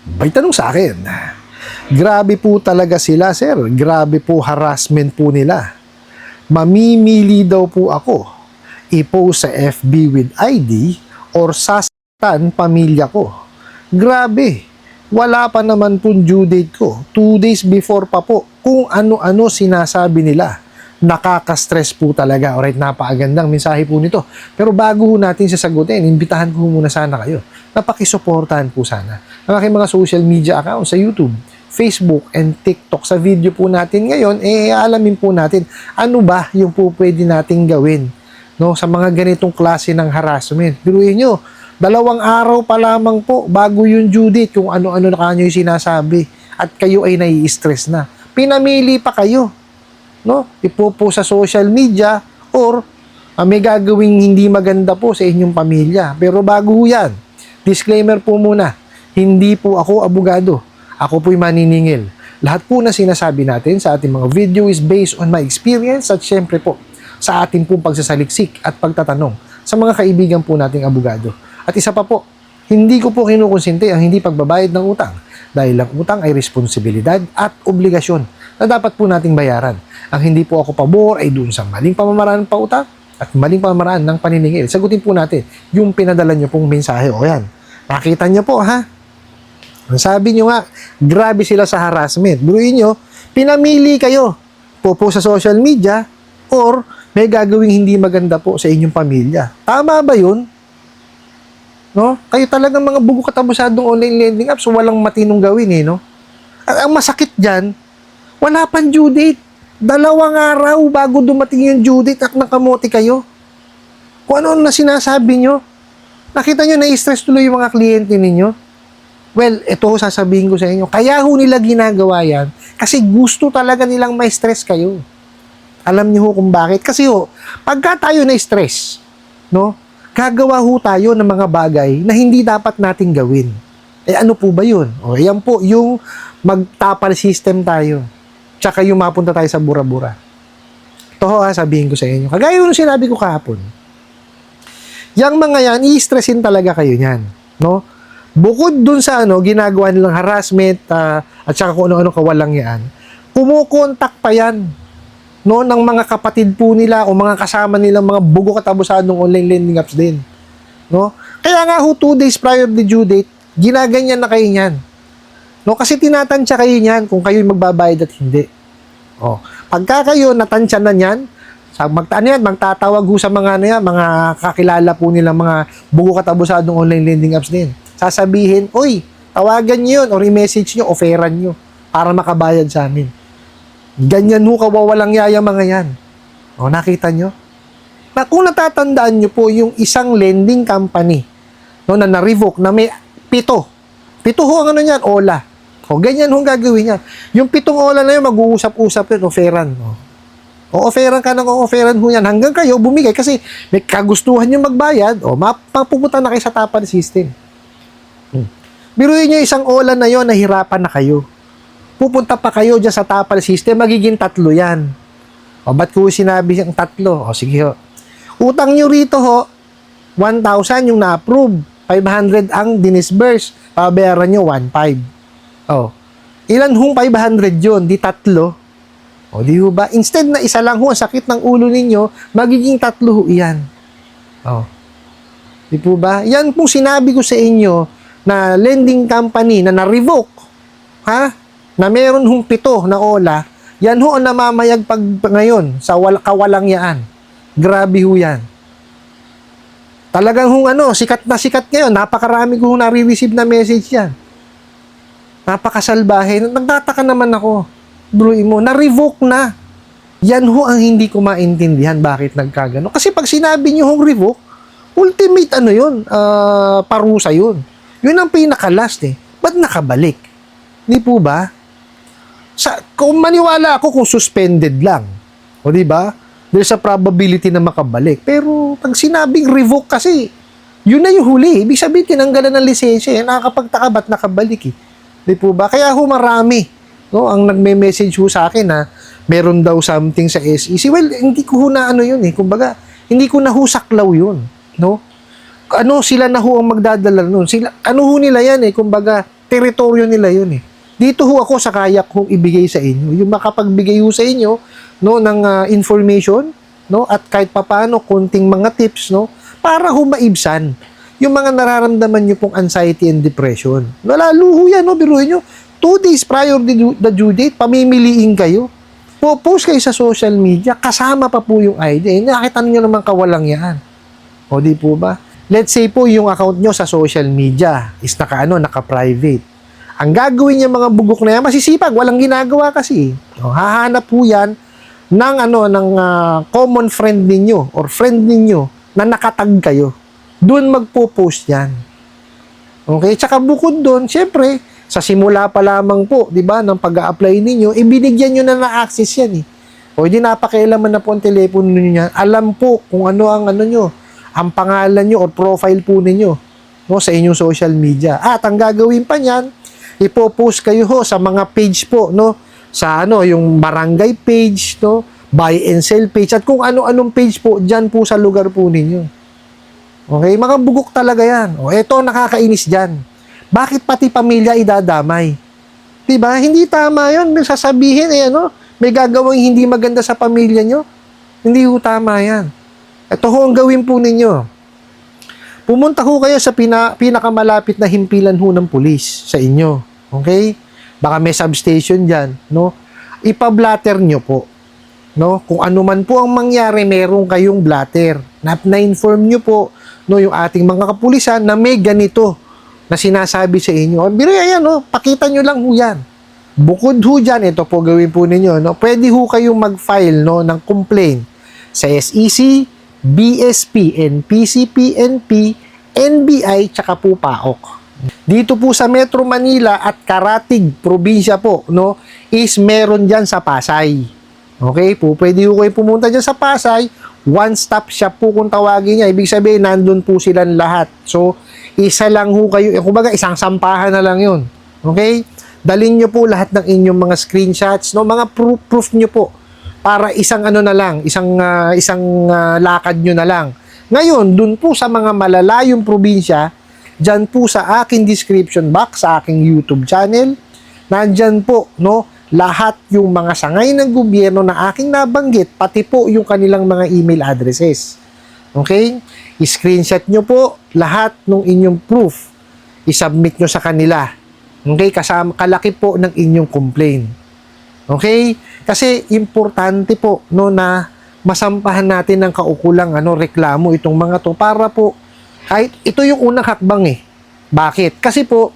May tanong sa akin, grabe po talaga sila, sir. Grabe po harassment po nila. Mamimili daw po ako. I-post sa FB with ID or sasaktan pamilya ko. Grabe. Wala pa naman po due date ko. 2 days before pa po. Kung ano-ano sinasabi nila. Nakaka-stress po talaga. Alright, napakagandang mensahe po nito. Pero bago natin sasagutin, imbitahan ko muna sana kayo. Napakisuportahan po sana ang aking mga social media accounts sa YouTube, Facebook, and TikTok. Sa video po natin ngayon, alamin po natin ano ba yung po pwede nating gawin, no, sa mga ganitong klase ng harassment. Biruin nyo, 2 araw pa lamang po bago yung due date kung ano-ano na kanyo yung sinasabi at kayo ay nai-stress na. Pinamili pa kayo, no? Ipopo sa social media or may gagawing hindi maganda po sa inyong pamilya. Pero bago yan, disclaimer po muna, hindi po ako abogado. Ako po'y maniningil. Lahat po na sinasabi natin sa ating mga video is based on my experience at syempre po sa ating pong pagsasaliksik at pagtatanong sa mga kaibigan po nating abogado. At isa pa po, hindi ko po kinukonsente ang hindi pagbabayad ng utang dahil ang utang ay responsibilidad at obligasyon na dapat po nating bayaran. Ang hindi po ako pabor ay dun sa maling pamamaraan ng pautang at maling pamamaraan ng paniningil. Sagutin po natin yung pinadala nyo pong mensahe. O yan, nakita nyo po ha. Ang sabi nyo nga, grabe sila sa harassment. Biruin nyo, pinamili kayo po sa social media or may gagawing hindi maganda po sa inyong pamilya. Tama ba yun? No? Kayo talagang mga bugo katabusadong online lending apps, walang matinong gawin eh, no? At ang masakit dyan, wala pang due date. 2 araw bago dumating yung due date at nakamote kayo. Kung ano na sinasabi nyo, nakita nyo na-stress tuloy yung mga kliyente ninyo. Well, ito sasabihin ko sa inyo, kaya ho nila ginagawa yan kasi gusto talaga nilang may stress kayo. Alam niyo ho kung bakit? Kasi ho, pagka tayo na-stress, no, gagawa ho tayo ng mga bagay na hindi dapat nating gawin. Eh ano po ba yun? O yan po, yung magtapal system tayo. Tsaka yung mapunta tayo sa bura-bura. Ito ho, sabihin ko sa inyo. Kagaya yung sinabi ko kahapon. Yang mga yan, i-stressin talaga kayo yan. No? Bukod dun sa ginagawa nilang harassment at saka kung ano-ano kawalang yan, kumukontak pa yan, no, ng mga kapatid po nila o mga kasama nilang mga bugo katabusadong online lending apps din. No? Kaya nga ho, 2 days prior to the due date, ginaganyan na kayo niyan. No? Kasi tinatansya kayo niyan kung kayo magbabayad at hindi. O, pagka kayo natansya na niyan, magtatawag ho sa mga mga kakilala po nilang mga bugo katabusadong online lending apps din. Sasabihin, oy, tawagan nyo yun or i-message nyo, offeran nyo para makabayad sa amin. Ganyan ho kawawalang yaya mga yan. O, nakita nyo? Na, kung natatandaan nyo po yung isang lending company, no, na na-revoke na may 7 ho ang niyan, OLA. O, ganyan ho gagawin yan. Yung 7 OLA na yun, mag-uusap-usap yun, offeran. O, offeran ka ng offeran ho yan hanggang kayo bumigay kasi may kagustuhan nyo magbayad, o, mapupunta na kayo sa tapal system. Biruin nyo isang OLA na yon, nahirapan na kayo. Pupunta pa kayo dyan sa tapal system, magiging 3 yan. O, ba't ko sinabi yung 3? O, sige ho. Utang nyo rito ho, 1,000 yung na-approve. 500 ang dinisburse. Pabayaran nyo, 1,500. O, ilan hong 500 yun? Di 3. O, di ho ba? Instead na isa lang ho, sakit ng ulo ninyo, magiging 3 ho yan. O, di po ba? Yan pong sinabi ko sa inyo, na lending company na na-revoke, ha? Na meron hong 7 na OLA, yan ho ang namamayag pag ngayon sa kawalang yaan. Grabe ho yan. Talagang hong sikat na sikat ngayon, napakarami ko nare-receive na message yan. Napakasalbahe. Nagtataka naman ako, bluin mo, na-revoke na. Yan ho ang hindi ko maintindihan bakit nagkagano. Kasi pag sinabi nyo hong revoke, ultimate yun, parusa yun. Yun ang pinaka-last eh. Ba't nakabalik? Di po ba? Kung maniwala ako kung suspended lang. O di ba? There's a probability na makabalik. Pero pag sinabing revoke kasi, yun na yung huli. Ibig sabihin, tinanggalan ng lisensya. Nakakapagtaka ba't nakabalik eh. Di po ba? Kaya ho marami. No? Ang nagme-message ho sa akin na meron daw something sa SEC. Well, hindi ko ho na yun eh. Kumbaga, hindi ko na ho saklaw yun. No? Sila na ho ang magdadala nun. Ho nila yan eh. Kumbaga, teritoryo nila yun eh. Dito ho ako sa kaya kong ibigay sa inyo, yung makapagbigay ho sa inyo no ng information, no, at kahit papaano konting mga tips, no, para ho maibsan yung mga nararamdaman nyo pong anxiety and depression. Lalo ho yan, no, biruin nyo, 2 days prior the due date, pamimiliin kayo. Post kayo sa social media, kasama pa po yung ID. Nakita nyo naman kawalang yan. O di po ba? Let's say po yung account nyo sa social media is naka-private. Ang gagawin niya mga bugok na yan, masisipag, walang ginagawa kasi. O, hahanap po yan ng common friend ninyo or friend ninyo na nakatag kayo. Doon magpo-post yan. Okay? Tsaka bukod doon, syempre, sa simula pa lamang po, di ba, ng pag-a-apply ninyo, ibinigyan nyo na na-access yan eh. O hindi napakialaman na po ang telepono ninyo yan. Alam po kung ano ang nyo, ang pangalan nyo or profile po ninyo, no, sa inyong social media. At ang gagawin pa niyan, ipo-post kayo ho sa mga page po, no, sa yung barangay page, no, buy and sell page, at kung ano-anong page po, dyan po sa lugar po ninyo. Okay? Mga bugok talaga yan. O, eto nakakainis dyan. Bakit pati pamilya idadamay? Diba? Hindi tama yun. May sasabihin, may gagawang hindi maganda sa pamilya nyo. Hindi ho tama yan. Ito ho ang gawin po ninyo. Pumunta ho kayo sa pinakamalapit na himpilan ho ng pulis sa inyo. Okay? Baka may substation dyan. No? Ipa-blatter nyo po. No? Kung ano man po ang mangyari, meron kayong blatter. Na-inform nyo po, no, yung ating mga kapulisan na may ganito na sinasabi sa inyo. Pero ayan, no, pakita nyo lang ho yan. Bukod ho dyan, ito po gawin po ninyo, no, pwede ho kayong mag-file, no, ng complaint sa SEC, BSP, NPC, PNP, NBI, tsaka po PAOK. Dito po sa Metro Manila at Karatig, probinsya po, no, is meron dyan sa Pasay. Okay, po, pwede ho kayo pumunta dyan sa Pasay, one-stop shop po kung tawagin niya. Ibig sabihin, nandun po silang lahat. So, isa lang ho kayo, kumbaga isang sampahan na lang yun. Okay? Dalhin nyo po lahat ng inyong mga screenshots, no? Mga proof nyo po para isang na lang, isang lakad nyo na lang. Ngayon, dun po sa mga malalayong probinsya, dyan po sa aking description box, sa aking YouTube channel, nandyan po, no, lahat yung mga sangay ng gobyerno na aking nabanggit, pati po yung kanilang mga email addresses. Okay? I-screenshot nyo po lahat ng inyong proof. I-submit nyo sa kanila. Okay? Kasama, kalaki po ng inyong complaint. Okay? Kasi importante po, no, na masampahan natin ng kaukulang reklamo itong mga to para po kahit ito yung unang hakbang eh. Bakit? Kasi po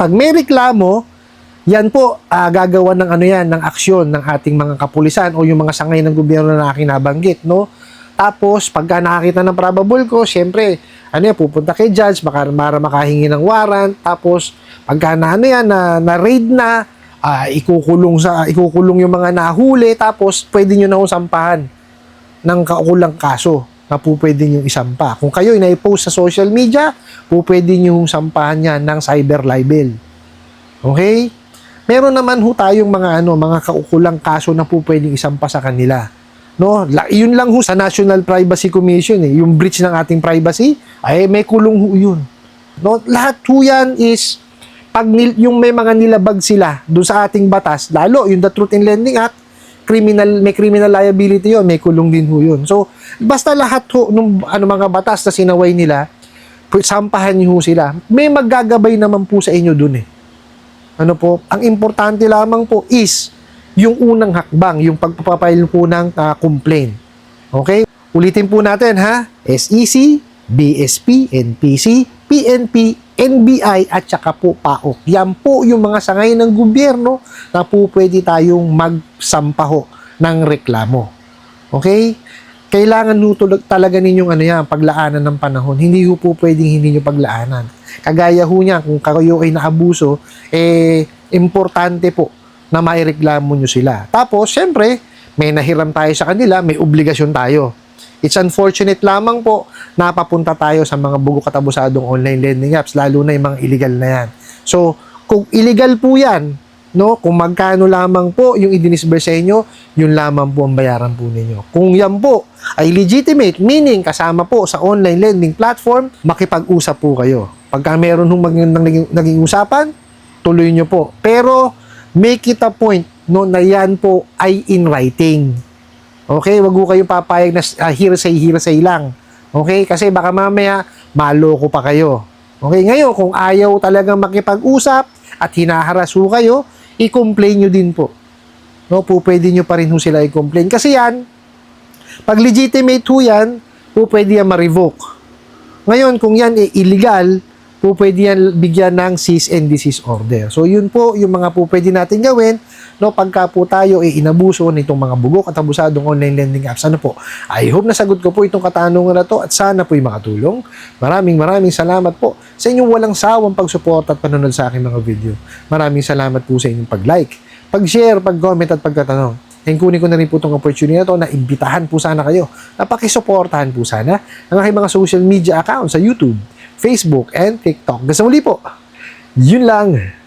pag may reklamo, yan po gagawa ng ng aksyon ng ating mga kapulisan o yung mga sangay ng gobyerno na aking nabanggit, no? Tapos, pagka nakakita ng probable cause, syempre, pupunta kay judge, para makahingi ng warrant. Tapos, pagka na-raid na, ikukulong yung mga nahuli. Tapos, pwede nyo na sampahan ng kaukulang kaso na po pwede nyo isampa. Kung kayo na-post sa social media, po pwede nyo sampahan yan ng cyber libel. Okay? Meron naman ho tayong mga kaukulang kaso na po pwedeng isampa sa kanila. No, yun lang ho sa National Privacy Commission yung breach ng ating privacy ay may kulong ho yun. No, lahat ho yan is pag yung may mga nilabag sila doon sa ating batas, lalo yung the Truth in Lending Act, may criminal liability yun, may kulong din ho yun. So, basta lahat ho nung mga batas na sinaway nila, sampahan niyo ho sila. May maggagabay naman po sa inyo doon eh. Ang importante lamang po is yung unang hakbang, yung pagpapafile po ng complaint. Okay? Ulitin po natin ha. SEC, BSP, NPC, PNP, NBI, at saka po PAOK. Yan po yung mga sangay ng gobyerno na po pwede tayong magsampaho ng reklamo. Okay? Kailangan talaga ninyong paglaanan ng panahon. Hindi po pwedeng hindi nyo paglaanan. Kagaya ho niya, kung kayo ay naabuso, importante po na maireklamo nyo sila. Tapos, syempre, may nahiram tayo sa kanila, may obligasyon tayo. It's unfortunate lamang po na papunta tayo sa mga bugok at abusadong online lending apps, lalo na yung mga illegal na yan. So, kung illegal po yan, no, kung magkano lamang po yung i-disburse sa inyo, yun lamang po ang bayaran po ninyo. Kung yan po ay legitimate, meaning kasama po sa online lending platform, makipag-usap po kayo. Pagka meron hong naging usapan, tuloy nyo po. Pero, make it a point, no, na yan po ay in writing. Okay? Wag ko kayo papayag na hearsay lang. Okay? Kasi baka mamaya, maloko pa kayo. Okay? Ngayon, kung ayaw talagang makipag-usap at hinaharaso kayo, i-complain nyo din po. No, po pwede nyo pa rin ho sila i-complain. Kasi yan, pag legitimate ho yan, po pwede yan ma-revoke. Ngayon, kung yan illegal, po pwede yan bigyan ng cease and desist order. So, yun po yung mga po pwede natin gawin, no, pagka po tayo inabuso nitong mga bugok at abusadong online lending apps. Ano po? I hope nasagot ko po itong katanungan na to at sana po'y makatulong. Maraming salamat po sa inyong walang sawang pagsuporta at panonood sa aking mga video. Maraming salamat po sa inyong pag-like, pag-share, pag-comment at pagtatanong. And kunin ko na rin po itong opportunity na to na imbitahan po sana kayo. Napakisuportahan po sana ang aking mga social media accounts sa YouTube, Facebook, and TikTok. Hanggang sa muli po. Yun lang.